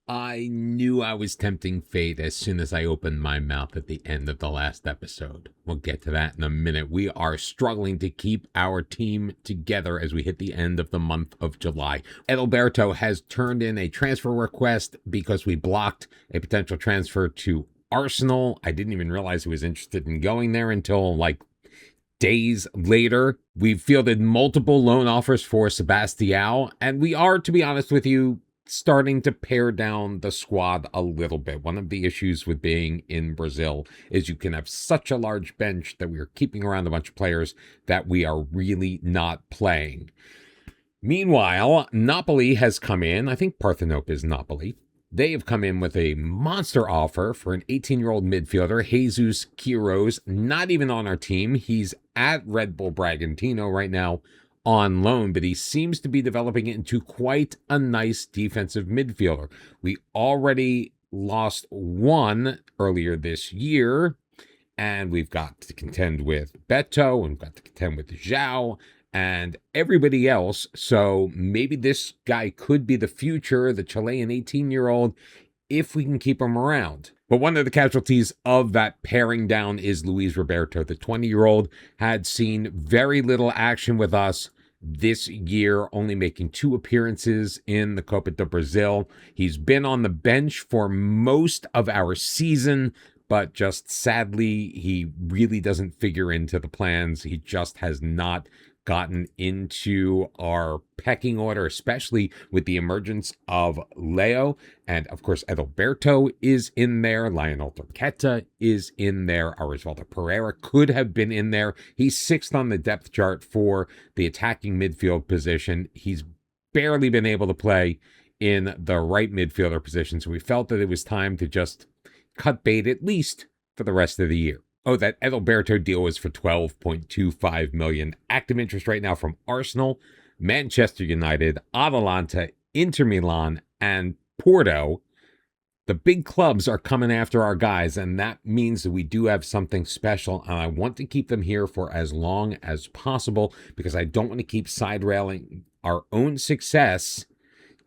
I knew I was tempting fate as soon as I opened my mouth at the end of the last episode. We'll get to that in a minute. We are struggling to keep our team together as we hit the end of the month of July. Adalberto has turned in a transfer request because we blocked a potential transfer to Arsenal. I didn't even realize he was interested in going there until days later. We've fielded multiple loan offers for Sebastião, and we are, to be honest with you, starting to pare down the squad a little bit. One of the issues with being in Brazil is you can have such a large bench that we are keeping around a bunch of players that we are really not playing. Meanwhile, Napoli has come in. I think Parthenope is Napoli. They have come in with a monster offer for an 18-year-old midfielder, Jesus Quiroz, not even on our team. He's at Red Bull Bragantino right now on loan, but he seems to be developing into quite a nice defensive midfielder. We already lost one earlier this year, and we've got to contend with Beto, and we've got to contend with João, and everybody else. So maybe this guy could be the future, the Chilean 18-year-old, if we can keep him around. But one of the casualties of that paring down is Luis Roberto. The 20-year-old had seen very little action with us this year, only making 2 appearances in the Copa do Brasil. He's been on the bench for most of our season, but just sadly, he really doesn't figure into the plans. He just has not gotten into our pecking order, especially with the emergence of Leo. And of course, Adalberto is in there. Lionel Torqueta is in there. Osvaldo Pereira could have been in there. He's 6th on the depth chart for the attacking midfield position. He's barely been able to play in the right midfielder position. So we felt that it was time to just cut bait, at least for the rest of the year. Oh, that Adalberto deal was for $12.25 million. Active interest right now from Arsenal, Manchester United, Atalanta, Inter Milan, and Porto. The big clubs are coming after our guys, and that means that we do have something special, and I want to keep them here for as long as possible because I don't want to keep side railing our own success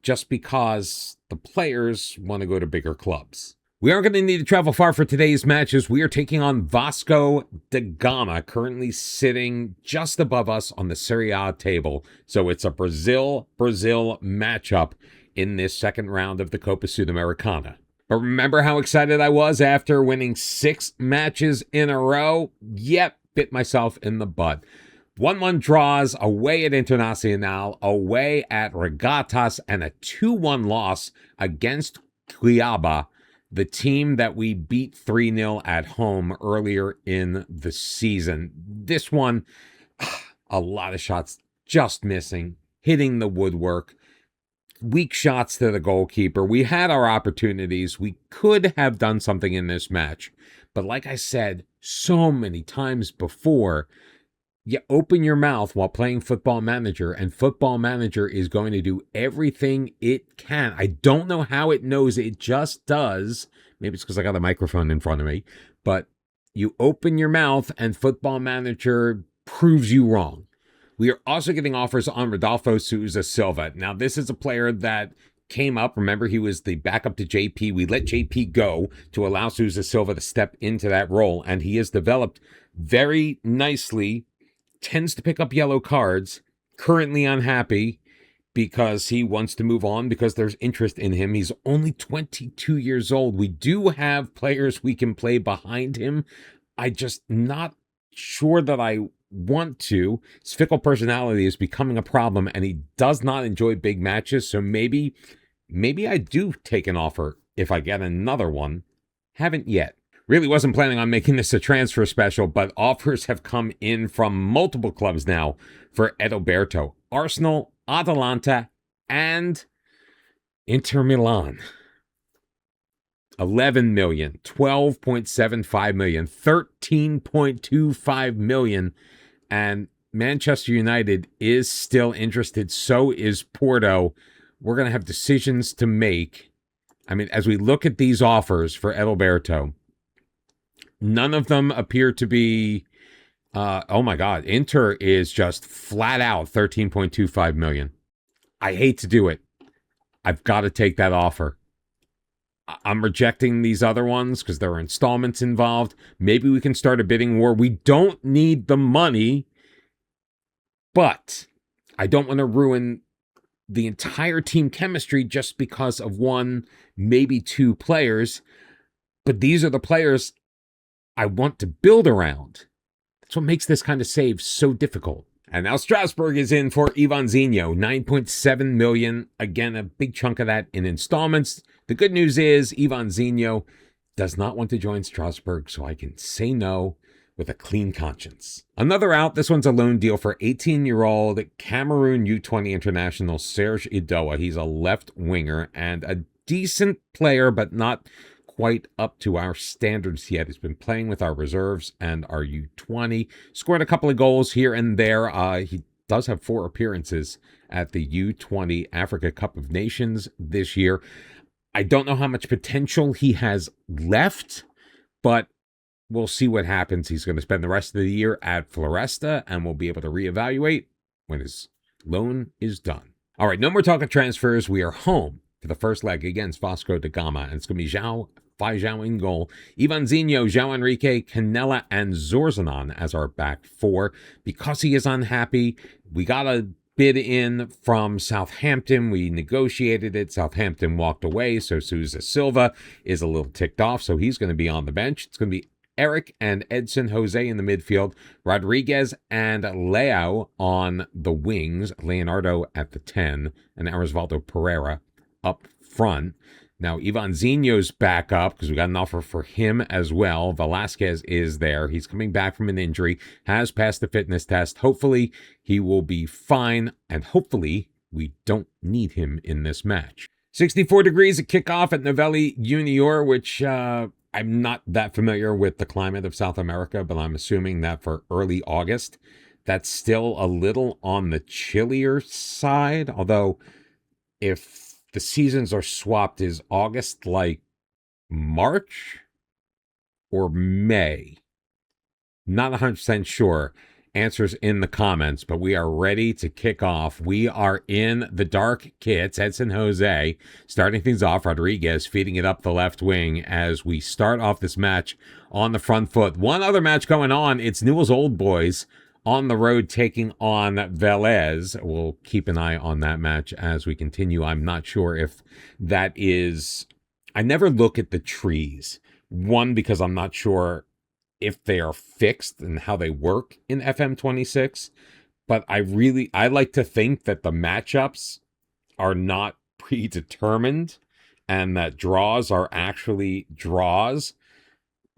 just because the players want to go to bigger clubs. We aren't going to need to travel far for today's matches. We are taking on Vasco da Gama, currently sitting just above us on the Série A table. So it's a Brazil matchup in this second round of the Copa Sudamericana. But remember how excited I was after winning 6 matches in a row? Yep, bit myself in the butt. 1-1 draws away at Internacional, away at Regatas, and a 2-1 loss against Cuiabá, the team that we beat 3-0 at home earlier in the season. This one, a lot of shots just missing, hitting the woodwork, weak shots to the goalkeeper. We had our opportunities. We could have done something in this match. But like I said so many times before, you open your mouth while playing Football Manager, and Football Manager is going to do everything it can. I don't know how it knows, it just does. Maybe it's because I got a microphone in front of me. But you open your mouth and Football Manager proves you wrong. We are also getting offers on Rodolfo Souza Silva. Now, this is a player that came up. Remember, he was the backup to JP. We let JP go to allow Souza Silva to step into that role, and he has developed very nicely. Tends to pick up yellow cards, currently unhappy because he wants to move on because there's interest in him. He's only 22 years old. We do have players we can play behind him. I just not sure that I want to. His fickle personality is becoming a problem, and he does not enjoy big matches. So maybe I do take an offer if I get another one. Haven't yet. Really wasn't planning on making this a transfer special, but offers have come in from multiple clubs now for Adalberto. Arsenal, Atalanta, and Inter Milan. 11 million, 12.75 million, 13.25 million, and Manchester United is still interested. So is Porto. We're going to have decisions to make. I mean, as we look at these offers for Adalberto, none of them appear to be, oh my God, Inter is just flat out 13.25 million. I hate to do it. I've got to take that offer. I'm rejecting these other ones because there are installments involved. Maybe we can start a bidding war. We don't need the money, but I don't want to ruin the entire team chemistry just because of one, maybe two players. But these are the players I want to build around. That's what makes this kind of save so difficult. And now Strasbourg is in for Ivanzinho, 9.7 million. Again, a big chunk of that in installments. The good news is Ivanzinho does not want to join Strasbourg, so I can say no with a clean conscience. Another out, this one's a loan deal for 18-year-old Cameroon U20 international Serge Idoa. He's a left winger and a decent player, but not quite up to our standards yet. He's been playing with our reserves and our U20. Scored a couple of goals here and there. He does have 4 appearances at the U20 Africa Cup of Nations this year. I don't know how much potential he has left, but we'll see what happens. He's going to spend the rest of the year at Floresta, and we'll be able to reevaluate when his loan is done. All right, no more talk of transfers. We are home for the first leg against Vasco da Gama, and it's going to be Zhao in goal. Ivanzinho, João Enrique, Canella, and Zorzanon as our back 4. Because he is unhappy, we got a bid in from Southampton. We negotiated it. Southampton walked away, so Sousa Silva is a little ticked off, so he's going to be on the bench. It's going to be Eric and Edson Jose in the midfield, Rodriguez and Leao on the wings, Leonardo at the 10, and Arisvaldo Pereira up front. Now, Ivanzinho's back up because we got an offer for him as well. Velasquez is there. He's coming back from an injury, has passed the fitness test. Hopefully, he will be fine, and hopefully, we don't need him in this match. 64 degrees at kickoff at Novelli Junior, which I'm not that familiar with the climate of South America, but I'm assuming that for early August, that's still a little on the chillier side. Although, if the seasons are swapped, is August like March or May? Not 100% sure. Answers in the comments, but we are ready to kick off. We are in the dark kits. Edson Jose starting things off. Rodriguez feeding it up the left wing as we start off this match on the front foot. One other match going on. It's Newell's Old Boys on the road taking on Velez. We'll keep an eye on that match as we continue. I'm not sure if that is... I never look at the trees. One, because I'm not sure if they are fixed and how they work in FM26. But I like to think that the matchups are not predetermined and that draws are actually draws.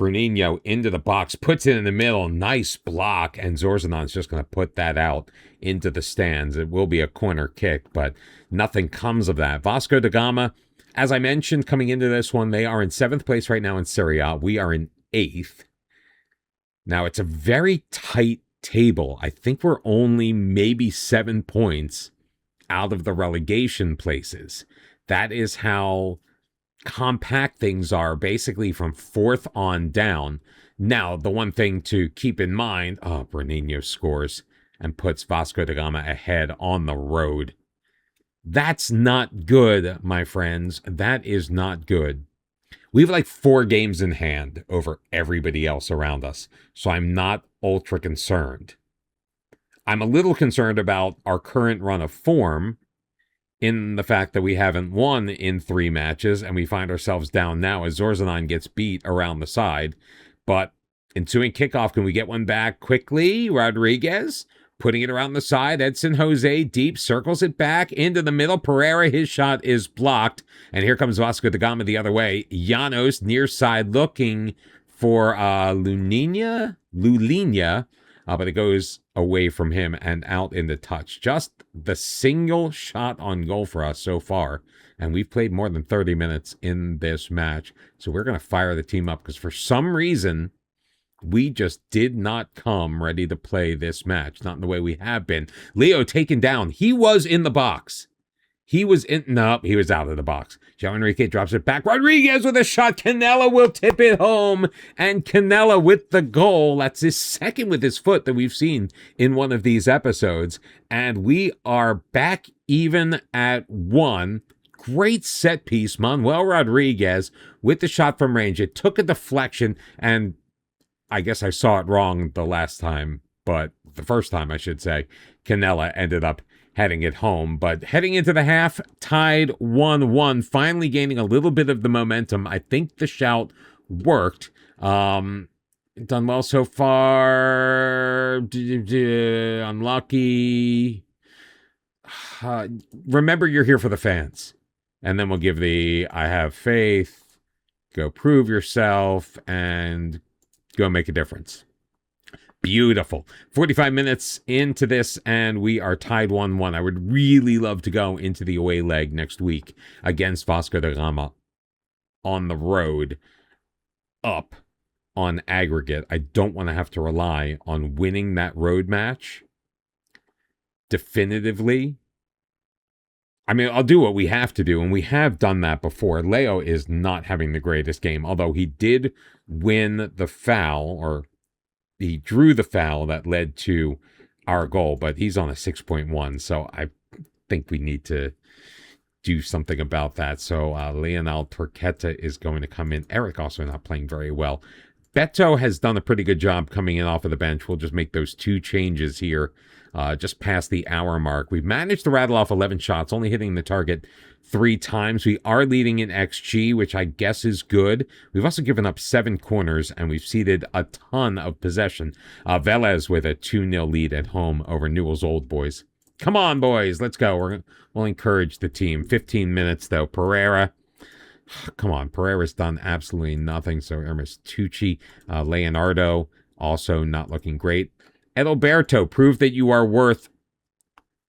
Bruninho into the box, puts it in the middle, nice block, and Zorzanon's just going to put that out into the stands. It will be a corner kick, but nothing comes of that. Vasco da Gama, as I mentioned, coming into this one, they are in 7th place right now in Serie A. We are in 8th. Now, it's a very tight table. I think we're only maybe 7 points out of the relegation places. That is how compact things are, basically from 4th on down. Now, the one thing to keep in mind, Bruninho scores and puts Vasco da Gama ahead on the road. That's not good, my friends. That is not good. We have like 4 games in hand over everybody else around us, so I'm not ultra concerned. I'm a little concerned about our current run of form, in the fact that we haven't won in 3 matches, and we find ourselves down now as Zorzanon gets beat around the side. But ensuing kickoff, can we get one back quickly? Rodriguez putting it around the side. Edson Jose deep, circles it back into the middle. Pereira, his shot is blocked. And here comes Vasco da Gama the other way. Llanos near side looking for Lulinha, but it goes away from him and out into touch. Just the single shot on goal for us so far. And we've played more than 30 minutes in this match. So we're going to fire the team up because for some reason, we just did not come ready to play this match. Not in the way we have been. Leo taken down. He was in the box. He was out of the box. João Enrique drops it back. Rodriguez with a shot. Canella will tip it home. And Canella with the goal. That's his second with his foot that we've seen in one of these episodes. And we are back even at 1. great set piece. Manuel Rodriguez with the shot from range. It took a deflection, and I guess I saw it wrong the last time, but the first time, I should say, Canella ended up heading it home. But heading into the half, tied 1-1, finally gaining a little bit of the momentum. I think the shout worked. Done well so far. Unlucky. Remember, you're here for the fans. And then we'll give the I have faith, go prove yourself, and go make a difference. Beautiful. 45 minutes into this, and we are tied 1-1. I would really love to go into the away leg next week against Vasco da Gama on the road, up on aggregate. I don't want to have to rely on winning that road match definitively. I mean, I'll do what we have to do, and we have done that before. Leo is not having the greatest game, although he did win the foul, or he drew the foul that led to our goal, but he's on a 6.1, so I think we need to do something about that. So Leonel Torqueta is going to come in. Eric also not playing very well. Beto has done a pretty good job coming in off of the bench. We'll just make those 2 changes here just past the hour mark. We've managed to rattle off 11 shots, only hitting the target 3 times. We are leading in XG, which I guess is good. We've also given up 7 corners, and we've ceded a ton of possession. Velez with a 2-0 lead at home over Newell's Old Boys. Come on, boys. Let's go. We'll encourage the team. 15 minutes, though. Pereira. Come on. Pereira's done absolutely nothing. So Hermes Tucci, Leonardo, also not looking great. Edelberto, prove that you are worth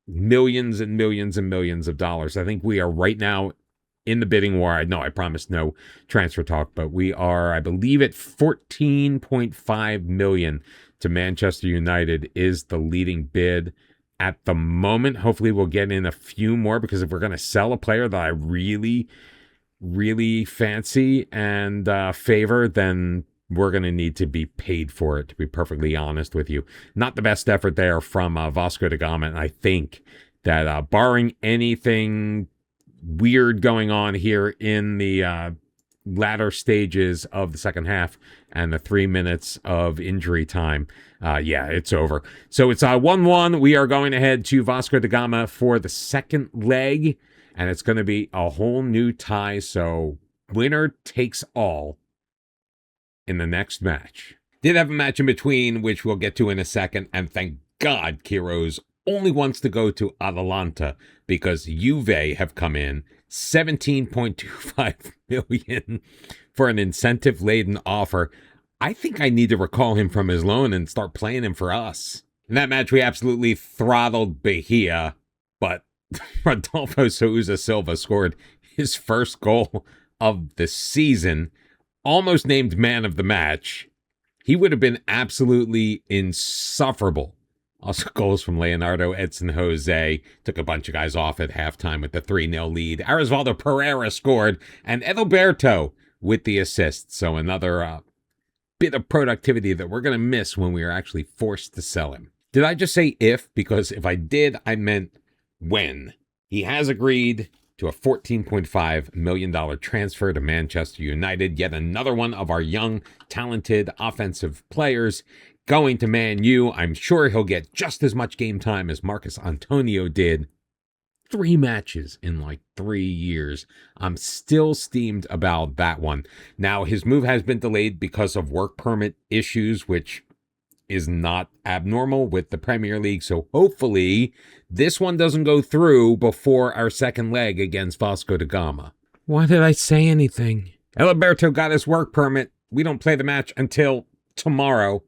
millions and millions and millions of dollars. I think we are right now in the bidding war. I promised no transfer talk, but we are, I believe, at 14.5 million to Manchester United is the leading bid at the moment. Hopefully we'll get in a few more, because if we're going to sell a player that I really, really fancy and favor, then we're going to need to be paid for it, to be perfectly honest with you. Not the best effort there from Vasco da Gama, and I think that barring anything weird going on here in the latter stages of the second half and the 3 minutes of injury time, it's over. So it's 1-1. We are going to head to Vasco da Gama for the second leg, and it's going to be a whole new tie, so winner takes all in the next match. Did have a match in between, which we'll get to in a second, and thank God Quiroz only wants to go to Atalanta, because Juve have come in 17.25 million for an incentive-laden offer. I think I need to recall him from his loan and start playing him for us. In that match, we absolutely throttled Bahia, but Rodolfo Souza Silva scored his first goal of the season, almost named man of the match. He would have been absolutely insufferable. Also goals from Leonardo, Edson Jose. Took a bunch of guys off at halftime with the 3-0 lead. Arisvaldo Pereira scored, and Edelberto with the assist. So another bit of productivity that we're going to miss when we are actually forced to sell him. Did I just say if? Because if I did, I meant when. He has agreed to a $14.5 million transfer to Manchester United. Yet another one of our young, talented offensive players going to Man U. I'm sure he'll get just as much game time as Marcus Antonio did. 3 matches in like 3 years. I'm still steamed about that one. Now, his move has been delayed because of work permit issues, which is not abnormal with the Premier League. So hopefully this one doesn't go through before our second leg against Vasco da Gama. Why did I say anything? Edelberto got his work permit. We don't play the match until tomorrow.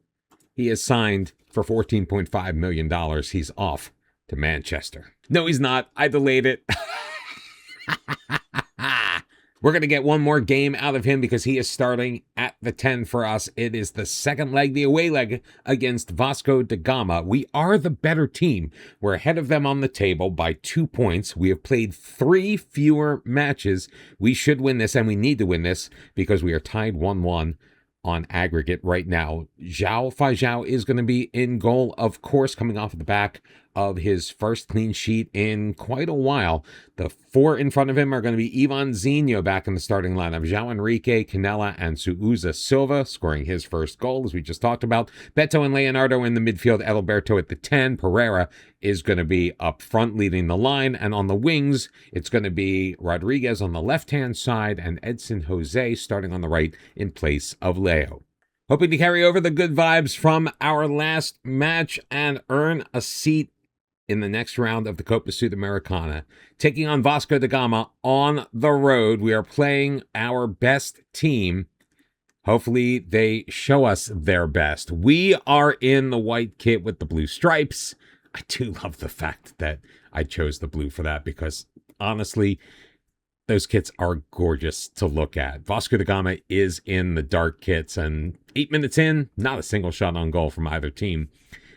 He is signed for $14.5 million. He's off to Manchester. No, he's not. I delayed it. We're going to get one more game out of him because he is starting at the 10 for us. It is the second leg, the away leg against Vasco da Gama. We are the better team. We're ahead of them on the table by 2 points. We have played 3 fewer matches. We should win this, and we need to win this because we are tied 1-1 on aggregate right now. João Feijão is going to be in goal, of course, coming off of the back of his first clean sheet in quite a while. The four in front of him are going to be Vinicius Jr. back in the starting lineup. João Enrique, Canella, and Souza Silva scoring his first goal, as we just talked about. Beto and Leonardo in the midfield. Alberto at the 10. Pereira is going to be up front leading the line. And on the wings, it's going to be Rodriguez on the left-hand side and Edson Jose starting on the right in place of Leo. Hoping to carry over the good vibes from our last match and earn a seat in the next round of the Copa Sudamericana. Taking on Vasco da Gama on the road. We are playing our best team. Hopefully they show us their best. We are in the white kit with the blue stripes. I do love the fact that I chose the blue for that because honestly, those kits are gorgeous to look at. Vasco da Gama is in the dark kits, and 8 minutes in, not a single shot on goal from either team.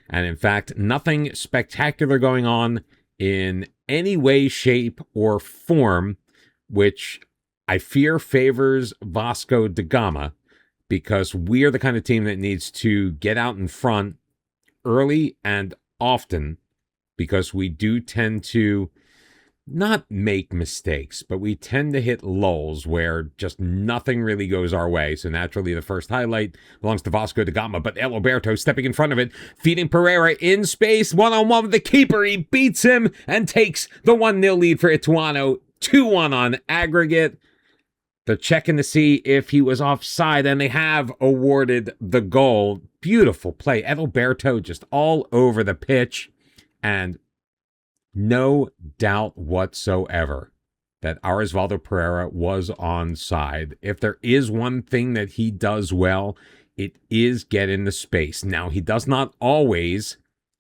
And in fact, nothing spectacular going on in any way, shape, or form, which I fear favors Vasco da Gama, because we are the kind of team that needs to get out in front early and often, because we do tend to not make mistakes, but we tend to hit lulls where just nothing really goes our way. So naturally, the first highlight belongs to Vasco da Gama, but Alberto stepping in front of it, feeding Pereira in space, one-on-one with the keeper. He beats him and takes the 1-0 lead for Ituano, 2-1 on aggregate. They're checking to see if he was offside, and they have awarded the goal. Beautiful play. Alberto just all over the pitch, and no doubt whatsoever that Osvaldo Pereira was onside. If there is one thing that he does well, it is get into space. Now, he does not always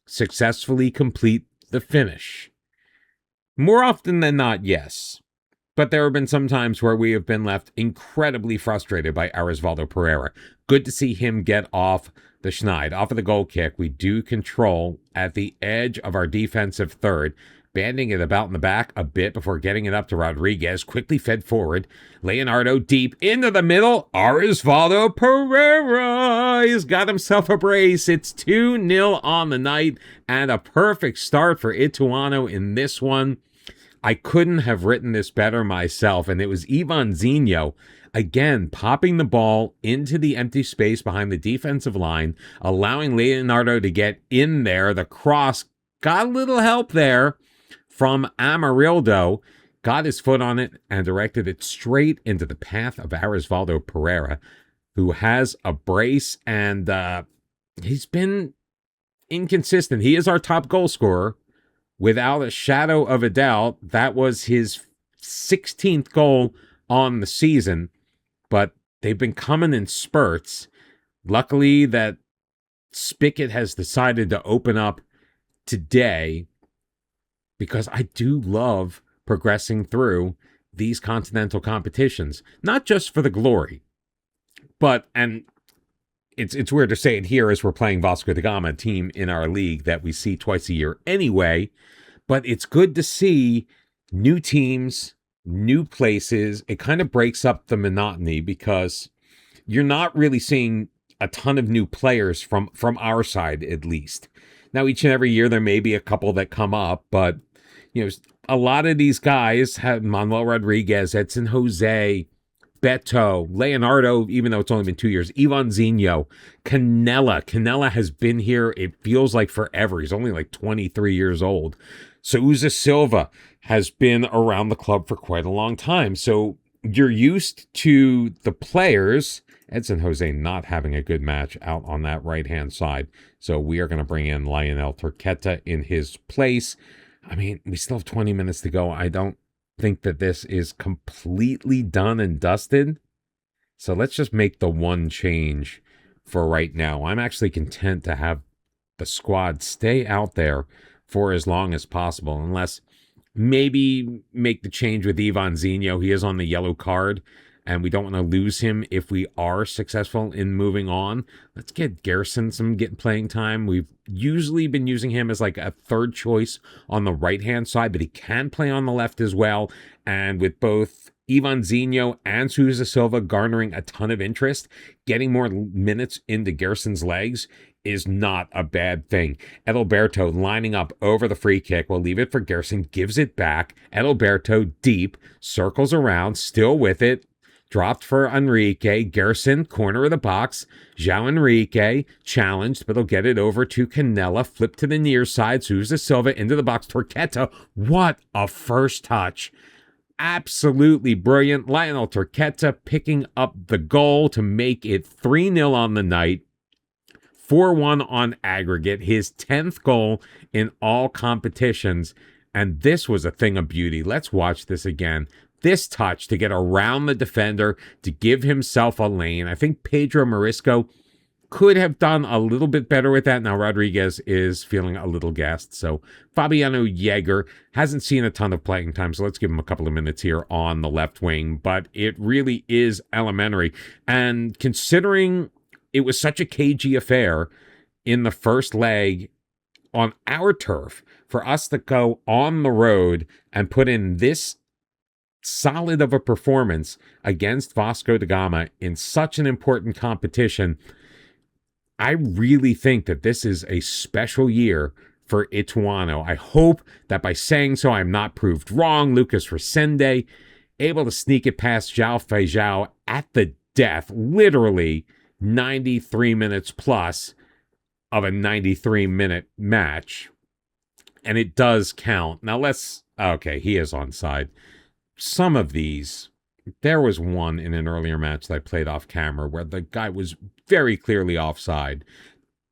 successfully complete the finish. More often than not, yes. But there have been some times where we have been left incredibly frustrated by Osvaldo Pereira. Good to see him get off the schneid. Off of the goal kick, we do control at the edge of our defensive third, banding it about in the back a bit before getting it up to Rodriguez, quickly fed forward. Leonardo deep into the middle. Osvaldo Pereira, he's got himself a brace. It's 2-0 on the night, and a perfect start for Ituano in this one. I couldn't have written this better myself, and it was Vinicius Jr. again popping the ball into the empty space behind the defensive line, allowing Leonardo to get in there. The cross got a little help there from Amarildo, got his foot on it and directed it straight into the path of Osvaldo Pereira, who has a brace, and he's been inconsistent. He is our top goal scorer. Without a shadow of a doubt, that was his 16th goal on the season, but they've been coming in spurts. Luckily that spigot has decided to open up today, because I do love progressing through these continental competitions, not just for the glory, but, and it's weird to say it here as we're playing Vasco da Gama, a team in our league that we see twice a year anyway, but it's good to see new teams, new places. It kind of breaks up the monotony because you're not really seeing a ton of new players from our side, at least. Now, each and every year there may be a couple that come up, but you know, a lot of these guys have Manuel Rodriguez, Edson Jose, Beto, Leonardo, even though it's only been 2 years, Vinicius Jr, Canella. Canella has been here, it feels like forever. He's only like 23 years old. Souza Silva has been around the club for quite a long time. So you're used to the players. Edson Jose not having a good match out on that right-hand side. So we are going to bring in Lionel Turqueta in his place. I mean, we still have 20 minutes to go. I don't think that this is completely done and dusted. So let's just make the one change for right now. I'm actually content to have the squad stay out there for as long as possible, unless maybe make the change with Vinicius Jr. He is on the yellow card, and we don't want to lose him if we are successful in moving on. Let's get Garrison some playing time. We've usually been using him as like a third choice on the right-hand side, but he can play on the left as well. And with both Ivanzinho and Sousa Silva garnering a ton of interest, getting more minutes into Gerson's legs is not a bad thing. Adalberto lining up over the free kick. We'll leave it for Gerson, gives it back. Adalberto deep, circles around, still with it. Dropped for Enrique. Gerson, corner of the box. João Enrique, challenged, but he'll get it over to Canella. Flip to the near side. Sousa Silva into the box. Torqueta, what a first touch. Absolutely brilliant. Lionel Torqueta picking up the goal to make it 3-0 on the night. 4-1 on aggregate. His 10th goal in all competitions. And this was a thing of beauty. Let's watch this again. This touch to get around the defender, to give himself a lane. I think Pedro Marisco could have done a little bit better with that. Now Rodriguez is feeling a little gassed. So Fabiano Jaeger hasn't seen a ton of playing time. So let's give him a couple of minutes here on the left wing. But it really is elementary. And considering it was such a cagey affair in the first leg on our turf, for us to go on the road and put in this solid of a performance against Vasco da Gama in such an important competition, I really think that this is a special year for Ituano. I hope that by saying so, I'm not proved wrong. Lucas Resende able to sneak it past João Feijão at the death, literally 93 minutes plus of a 93-minute match. And it does count. Now okay, he is onside. Some of these, there was one in an earlier match that I played off camera where the guy was very clearly offside.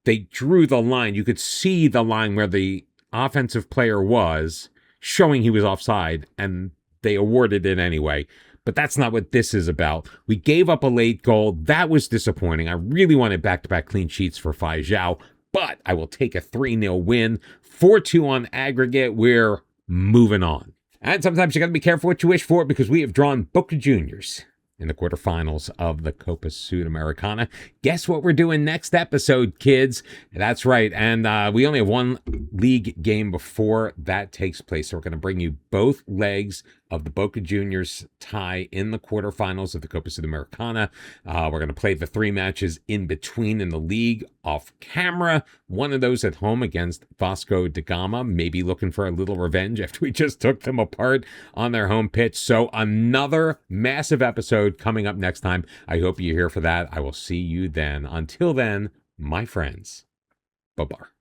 They drew the line. You could see the line where the offensive player was, showing he was offside, and they awarded it anyway. But that's not what this is about. We gave up a late goal. That was disappointing. I really wanted back-to-back clean sheets for Feijão, but I will take a 3-0 win. 4-2 on aggregate. We're moving on. And sometimes you got to be careful what you wish for, because we have drawn Boca Juniors in the quarterfinals of the Copa Sudamericana. Guess what we're doing next episode, kids? That's right. And we only have one league game before that takes place. So we're going to bring you both legs of the Boca Juniors tie in the quarterfinals of the Copa Sudamericana. We're going to play the 3 matches in between in the league off camera. One of those at home against Vasco da Gama, maybe looking for a little revenge after we just took them apart on their home pitch. So another massive episode coming up next time. I hope you're here for that. I will see you then. Until then, my friends, bye-bye.